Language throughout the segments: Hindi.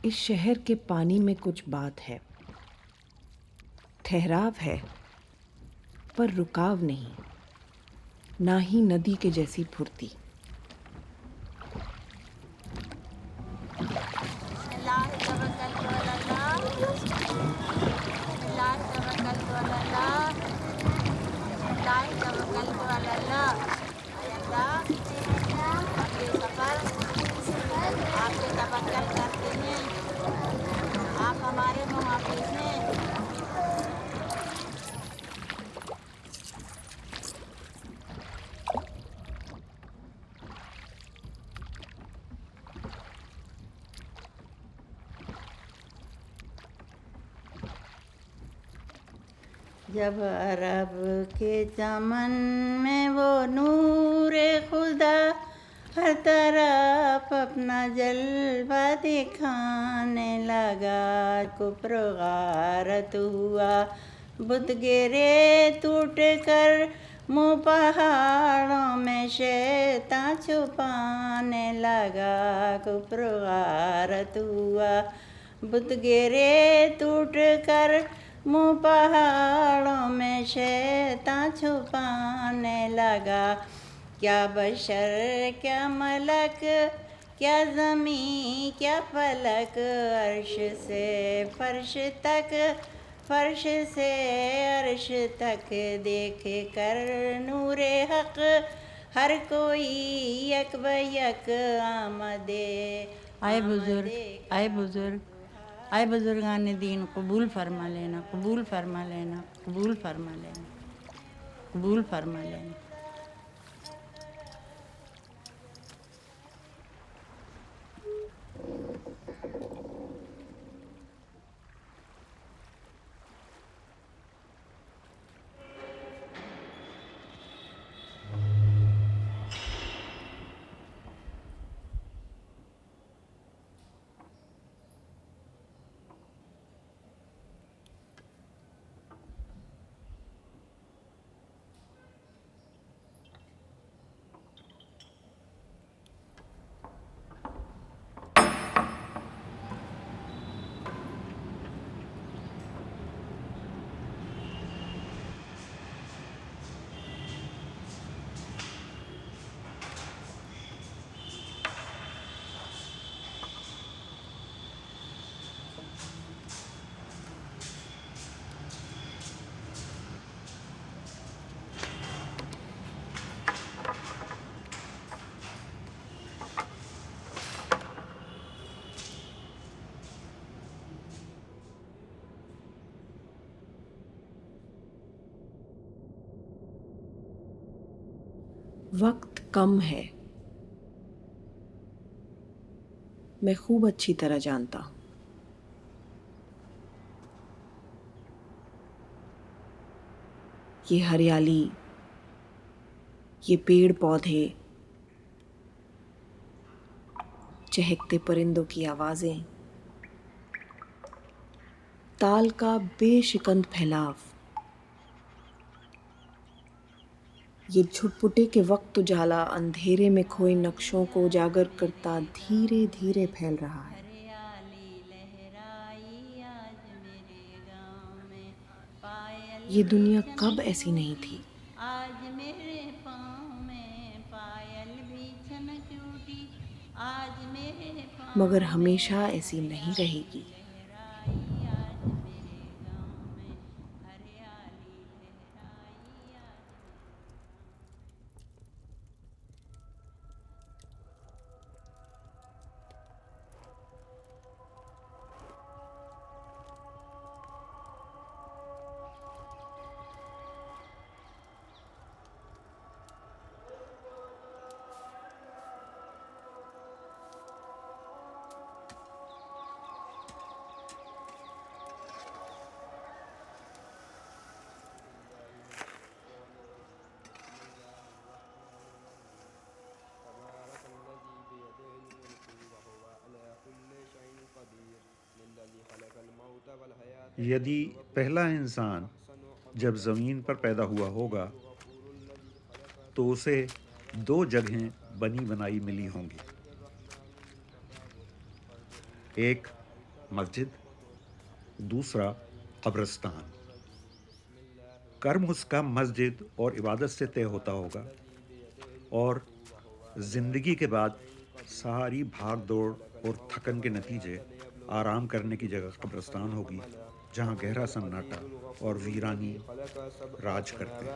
इस शहर के पानी में कुछ बात है। ठहराव है पर रुकाव नहीं, ना ही नदी के जैसी फुर्ती। आपसे तवक्कल करते हैं, आप हमारे मुहाफिज हैं। जब अरब के चमन में वो नूरे खुदा हर तरफ अपना जलवा दिखाने लगा, कुफ्र गारत हुआ, बुत गिरे टूट कर मुँह पहाड़ों में शैतान छुपाने लगा, कुफ्र गारत हुआ, बुत गिरे टूट कर मुँह पहाड़ों में शैतान छुपाने लगा। क्या बशर क्या मलक, क्या ज़मीं क्या फलक, अर्श से फर्श तक, फर्श से अर्श तक, देख कर नूरे हक हर कोई यक बयक आमदे। आए बुजुर्ग, आए बुजुर्ग, आए बुजुर्गान दीन, कबूल फरमा लेना, कबूल फरमा लेना, कबूल फरमा लेना, कबूल फरमा लेना। वक्त कम है, मैं खूब अच्छी तरह जानता हूँ। ये हरियाली, ये पेड़ पौधे, चहकते परिंदों की आवाजें, ताल का बेशिकंद फैलाव, ये छुटपुटे के वक्त उजाला अंधेरे में खोए नक्शों को उजागर करता धीरे धीरे फैल रहा है। ये दुनिया कब ऐसी नहीं थी, आज मेरे पाँव में पायल भी छनक उठी, आज मेरे पाँव मगर में हमेशा ऐसी नहीं रहेगी। लहराई, आज मेरे गाँव में हरियाली लहराई, आज मेरे यदि पहला इंसान जब ज़मीन पर पैदा हुआ होगा तो उसे दो जगहें बनी बनाई मिली होंगी। एक मस्जिद, दूसरा कब्रिस्तान। कर्म उसका मस्जिद और इबादत से तय होता होगा और ज़िंदगी के बाद सारी भाग दौड़ और थकन के नतीजे आराम करने की जगह कब्रिस्तान होगी, जहाँ गहरा सन्नाटा और वीरानी राज करते हैं।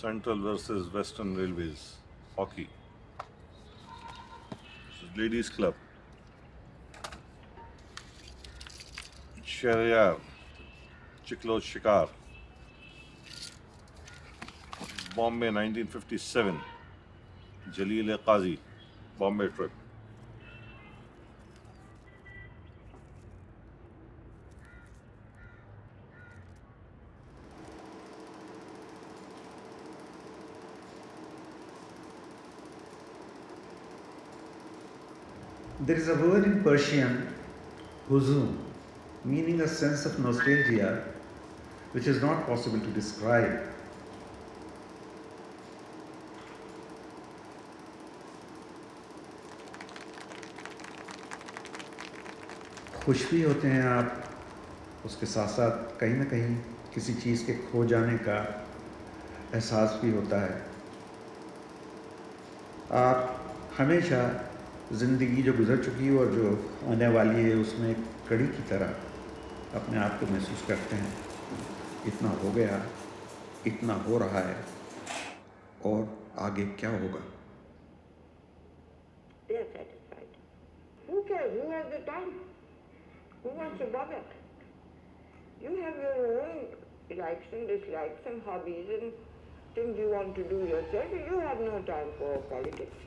Central versus Western Railways hockey. This is Ladies Club. Shahryar, Chiklo Shikar. Bombay 1957. Jaleel Qazi, Bombay trip. There is a word in Persian, huzun, meaning a sense of nostalgia which is not possible to describe. खुश भी होते हैं आप, उसके साथ साथ कहीं ना कहीं किसी चीज़ के खो जाने का एहसास भी होता है। आप हमेशा ज़िंदगी जो गुज़र चुकी और जो आने वाली है उसमें एक कड़ी की तरह अपने आप को महसूस करते हैं। इतना हो गया, इतना हो रहा है और आगे क्या होगा। They are satisfied. Who cares? Who has the time? Who wants to bother? You have your own likes and dislikes and hobbies and things you want to do yourself. You have no time for politics.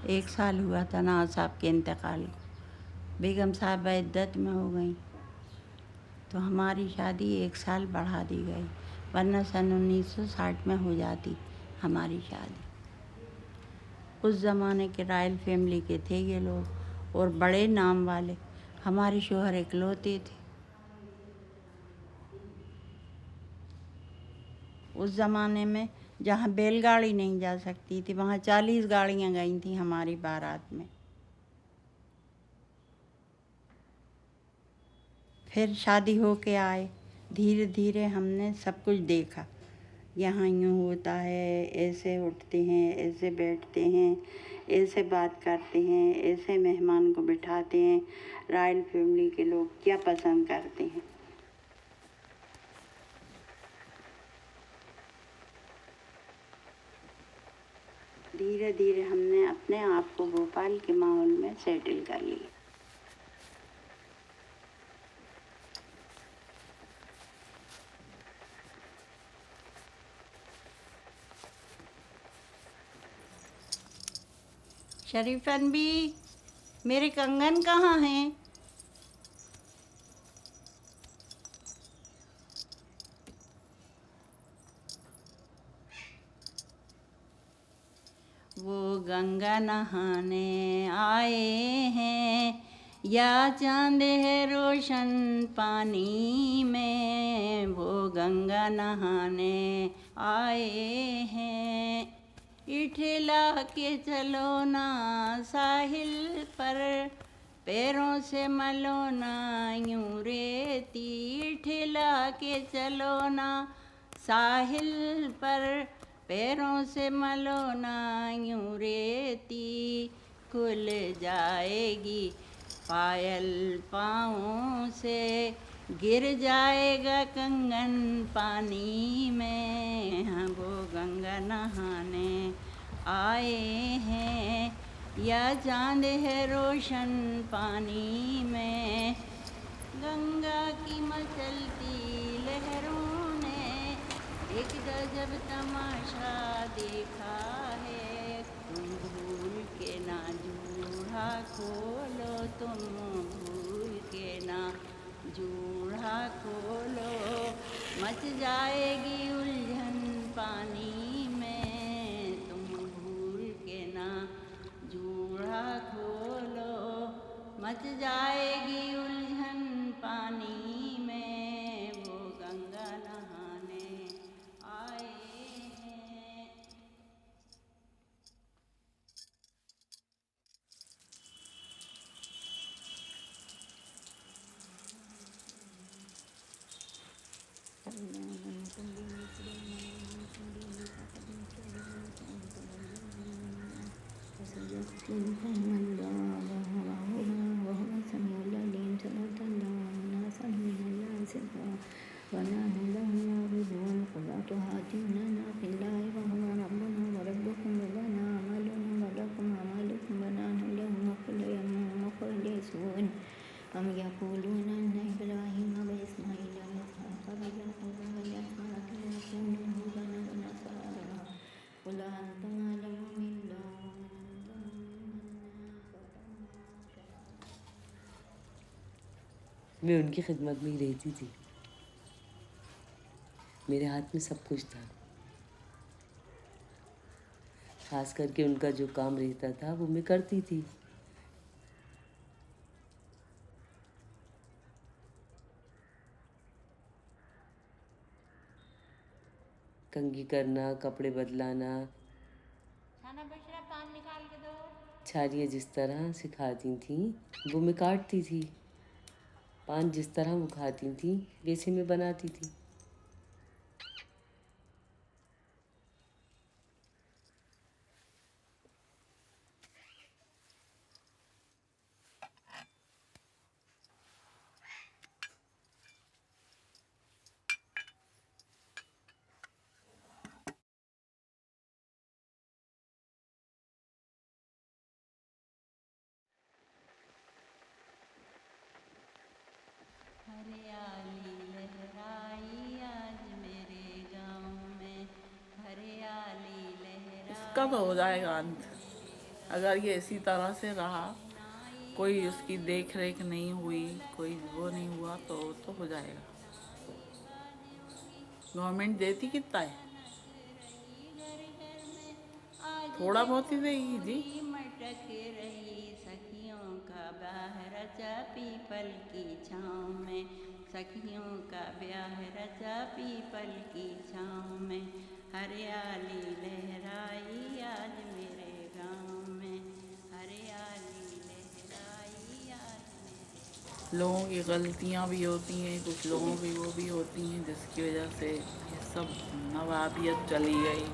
एक साल हुआ था नवाज साहब के इंतकाल को। बेगम साहबा इद्दत में हो गई तो हमारी शादी एक साल बढ़ा दी गई, वरना सन 1960 में हो जाती हमारी शादी। उस ज़माने के रॉयल फैमिली के थे ये लोग और बड़े नाम वाले। हमारे शोहर इकलौते थे। उस ज़माने में जहाँ बैलगाड़ी नहीं जा सकती थी वहाँ 40 गाड़ियाँ गई थी हमारी बारात में। फिर शादी हो के आए धीरे धीरे हमने सब कुछ देखा। यहाँ यूँ होता है, ऐसे उठते हैं, ऐसे बैठते हैं, ऐसे बात करते हैं, ऐसे मेहमान को बिठाते हैं। रॉयल फैमिली के लोग क्या पसंद करते हैं। धीरे धीरे हमने अपने आप को भोपाल के माहौल में सेटल कर लिया। शरीफन भी, मेरे कंगन कहाँ हैं? वो गंगा नहाने आए हैं, या चांद है रोशन पानी में। वो गंगा नहाने आए हैं, इठला के चलो ना साहिल पर, पैरों से मलो ना यूं रेती। इठला के चलो ना साहिल पर, पैरों से मलो ना यूं रेती। खुल जाएगी पायल पाँवों से, गिर जाएगा कंगन पानी में। हाँ, वो गंगा नहाने आए हैं, या चांद है रोशन पानी में। गंगा की मचलती लहरों ने एक गजब तमाशा देखा है। तुम भूल के ना जूड़ा खोलो, तुम भूल के ना जूड़ा खोलो, मच जाएगी उलझन पानी में। तुम भूल के ना जूड़ा खोलो, मच जाएगी उलझन पानी में। वो गंगा नहाने आए हैं। मैं उनकी खिदमत में ही रहती थी। मेरे हाथ में सब कुछ था। खास करके उनका जो काम रहता था वो मैं करती थी। कंघी करना, कपड़े बदलाना, पान निकाल के दो। छारियाँ जिस तरह सिखाती थी वो मैं काटती थी। पान जिस तरह वो खाती थी वैसे मैं बनाती थी। हरियाली लहराई आज मेरे गाँव में, हरियाली लहराई। इसका तो हो जाएगा अंत। अगर ये इसी तरह से रहा, कोई उसकी देख रेख नहीं हुई, कोई वो नहीं हुआ तो हो जाएगा। गवर्नमेंट देती कितना है? थोड़ा बहुत ही देगी जी। मटक रही सखियों का ब्याह रचा पीपल की छाँव में, सखियों का ब्याह रचा पीपल की छाँव में। हरियाली लहराई आज मेरे गाँव में, हरियाली लहराई आज मेरे। लोगों की गलतियाँ भी होती हैं, कुछ लोगों की वो भी होती हैं, जिसकी वजह से ये सब नवाबियत चली गई।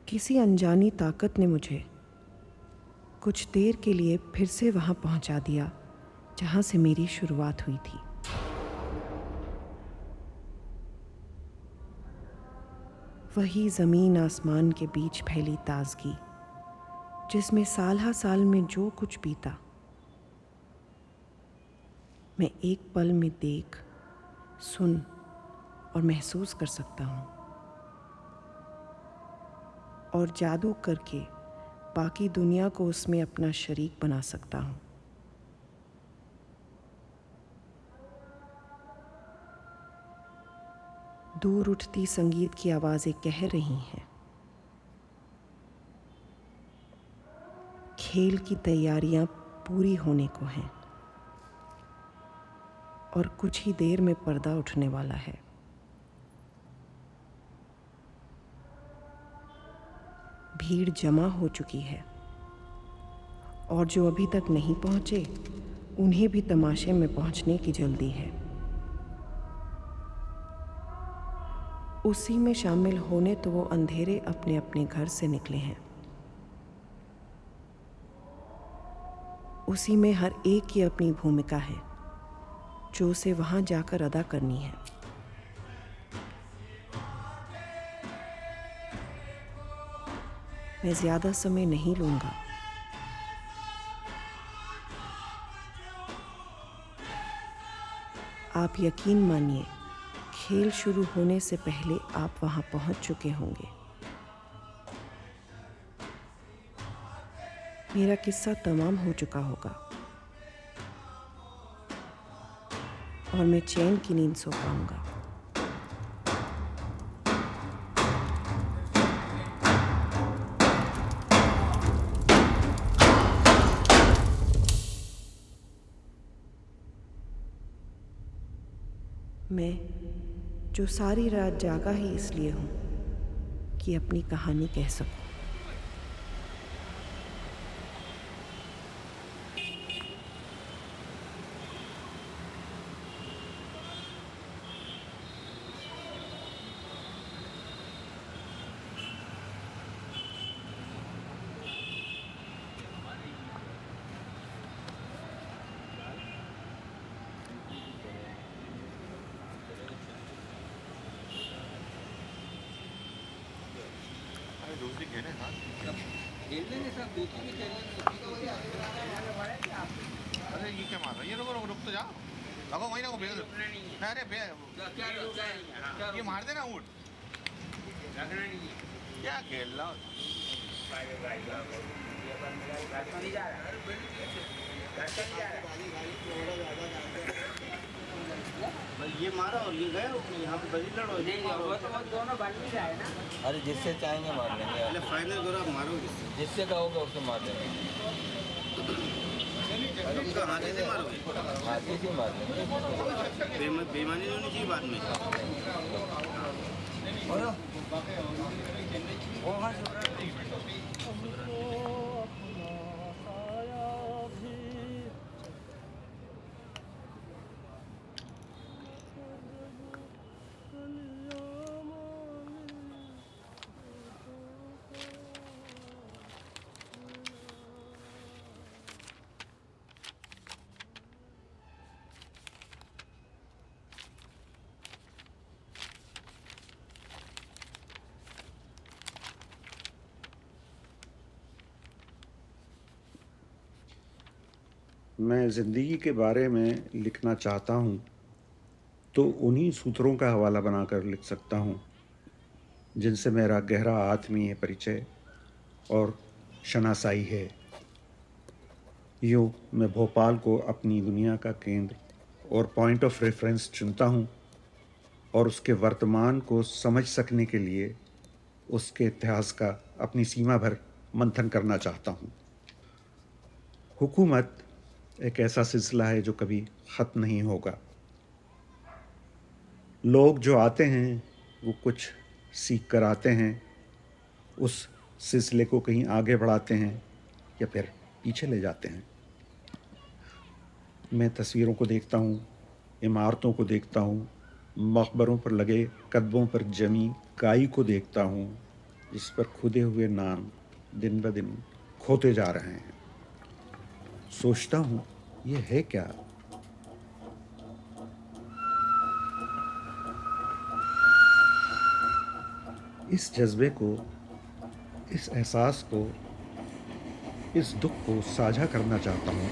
किसी अनजानी ताकत ने मुझे कुछ देर के लिए फिर से वहाँ पहुँचा दिया जहाँ से मेरी शुरुआत हुई थी। वही ज़मीन आसमान के बीच फैली ताजगी, जिसमें साल हा साल में जो कुछ बीता मैं एक पल में देख, सुन और महसूस कर सकता हूँ, और जादू करके बाकी दुनिया को उसमें अपना शरीक बना सकता हूँ। दूर उठती संगीत की आवाज़ें कह रही हैं, खेल की तैयारियां पूरी होने को हैं और कुछ ही देर में पर्दा उठने वाला है। भीड़ जमा हो चुकी है और जो अभी तक नहीं पहुंचे उन्हें भी तमाशे में पहुंचने की जल्दी है। उसी में शामिल होने तो वो अंधेरे अपने अपने घर से निकले हैं। उसी में हर एक की अपनी भूमिका है जो उसे वहां जाकर अदा करनी है। मैं ज़्यादा समय नहीं लूँगा। आप यकीन मानिए, खेल शुरू होने से पहले आप वहाँ पहुँच चुके होंगे। मेरा किस्सा तमाम हो चुका होगा और मैं चैन की नींद सो पाऊँगा। मैं जो सारी रात जागा ही इसलिए हूँ कि अपनी कहानी कह सकूँ। अरे ये क्या मार रहा है? ये रुक रुक रुक तो जा। अगो वही ना वो भेज दो अरे ये मार देना ऊँट क्या खेल रहा हूँ ये मारा और ये गए यहाँ पे बजी लड़ो दोनों बन भी जाए ना। अरे जिससे चाहेंगे मार लेंगे। पहले फाइनल करो आप मारो जिससे कहोगे उससे मार देंगे। उनका हाथ ऐसे मारोगे हाथी से मार लेंगे। बेईमानी नहीं होनी चाहिए बाद में। मैं ज़िंदगी के बारे में लिखना चाहता हूँ तो उन्हीं सूत्रों का हवाला बनाकर लिख सकता हूँ जिनसे मेरा गहरा आत्मीय परिचय और शनासाई है। यूँ मैं भोपाल को अपनी दुनिया का केंद्र और पॉइंट ऑफ रेफरेंस चुनता हूँ और उसके वर्तमान को समझ सकने के लिए उसके इतिहास का अपनी सीमा भर मंथन करना चाहता हूँ। हुकूमत एक ऐसा सिलसिला है जो कभी ख़त्म नहीं होगा। लोग जो आते हैं वो कुछ सीख कर आते हैं, उस सिलसिले को कहीं आगे बढ़ाते हैं या फिर पीछे ले जाते हैं। मैं तस्वीरों को देखता हूँ, इमारतों को देखता हूँ, मकबरों पर लगे कदमों पर जमी काई को देखता हूँ जिस पर खुदे हुए नाम दिन ब दिन खोते जा रहे हैं। सोचता हूँ ये है क्या? इस जज्बे को, इस एहसास को, इस दुख को साझा करना चाहता हूँ।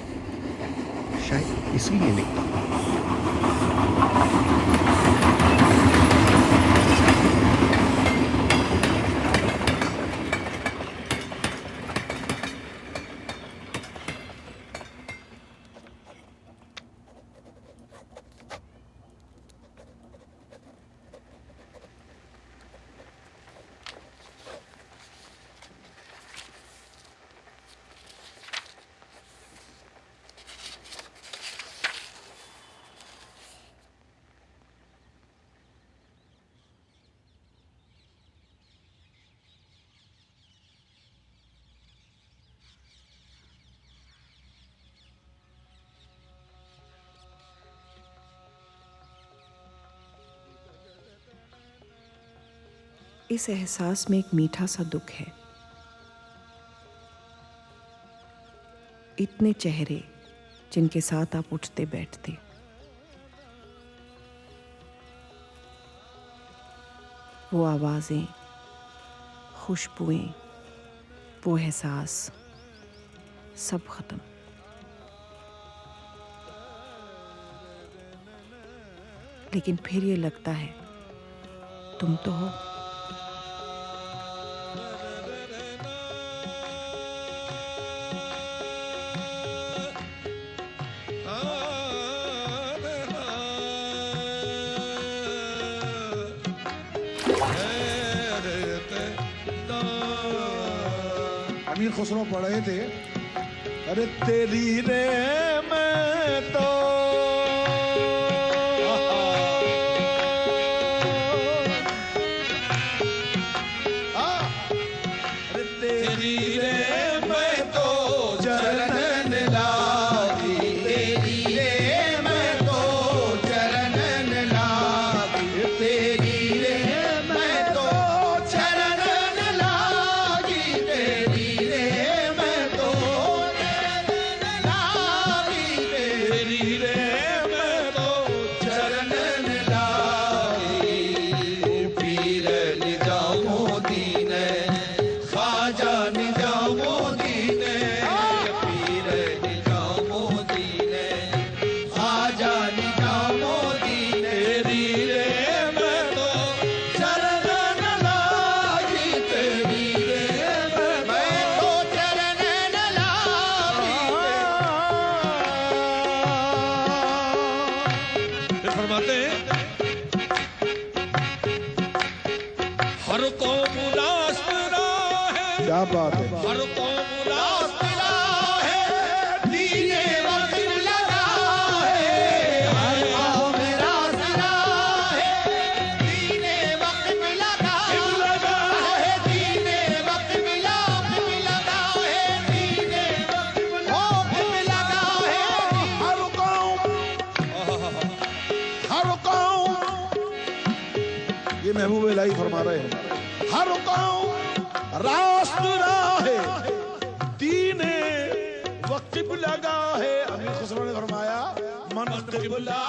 शायद इसीलिए लिखता हूँ। इस एहसास में एक मीठा सा दुख है। इतने चेहरे जिनके साथ आप उठते बैठते, वो आवाज़ें, खुशबुएं, वो एहसास, सब ख़त्म। लेकिन फिर ये लगता है तुम तो हो। अमीर खुसरो पढ़ रहे थे, अरे तेरी रे मैं तो अरे तेरी रे मैं तो चरणन लागी, तेरी रे मैं तो चरणन लागी, तेरी रे मैं तो चरणन लागी, तेरी रे मैं तो चरणन लागी, तेरी रे मैं तो चरणन लागी। पीर निजामो दीन ख्वाजा निजामो दीन, पीर निजामो दीन ख्वाजा निजामो क्या बात है। हर कौम रास्त राहे दीने वक्त लगा है, हर कौम रास्त राहे दीने वक्त लगा है, दीने वक्त लगा है, दीने वक्त लगा है। हर कौम ये महबूब इलाही फरमा रहे हैं, हर कौम रास्त राहे दीने वक्त लगा है। अमीर खुसरो ने फरमाया मन क़िबला